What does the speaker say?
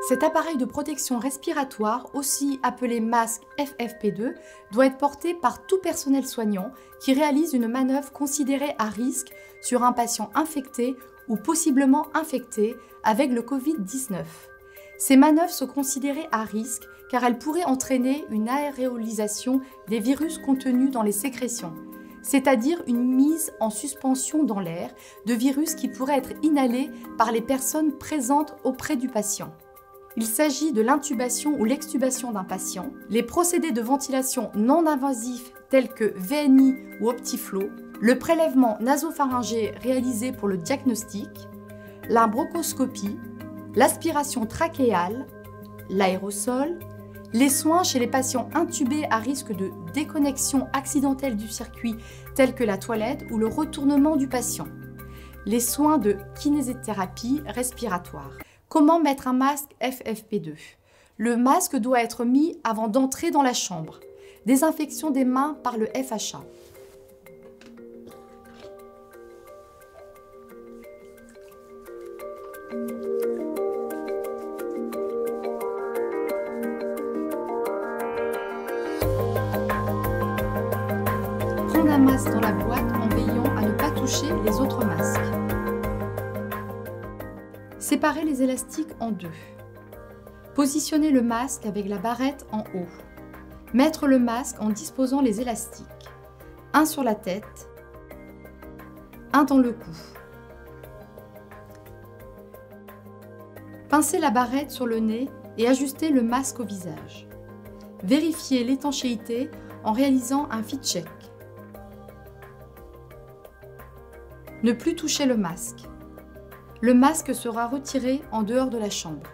Cet appareil de protection respiratoire, aussi appelé masque FFP2, doit être porté par tout personnel soignant qui réalise une manœuvre considérée à risque sur un patient infecté ou possiblement infecté avec le Covid-19. Ces manœuvres sont considérées à risque car elles pourraient entraîner une aérolisation des virus contenus dans les sécrétions, c'est-à-dire une mise en suspension dans l'air de virus qui pourraient être inhalés par les personnes présentes auprès du patient. Il s'agit de l'intubation ou l'extubation d'un patient, les procédés de ventilation non invasifs tels que VNI ou Optiflow, le prélèvement nasopharyngé réalisé pour le diagnostic, la bronchoscopie, l'aspiration trachéale, l'aérosol, les soins chez les patients intubés à risque de déconnexion accidentelle du circuit tels que la toilette ou le retournement du patient, les soins de kinésithérapie respiratoire. Comment mettre un masque FFP2? Le masque doit être mis avant d'entrer dans la chambre. Désinfection des mains par le FHA. Prendre un masque dans la boîte en veillant à ne pas toucher les autres masques. Séparer les élastiques en deux. Positionner le masque avec la barrette en haut. Mettre le masque en disposant les élastiques. Un sur la tête, un dans le cou. Pincer la barrette sur le nez et ajuster le masque au visage. Vérifier l'étanchéité en réalisant un fit check. Ne plus toucher le masque. Le masque sera retiré en dehors de la chambre.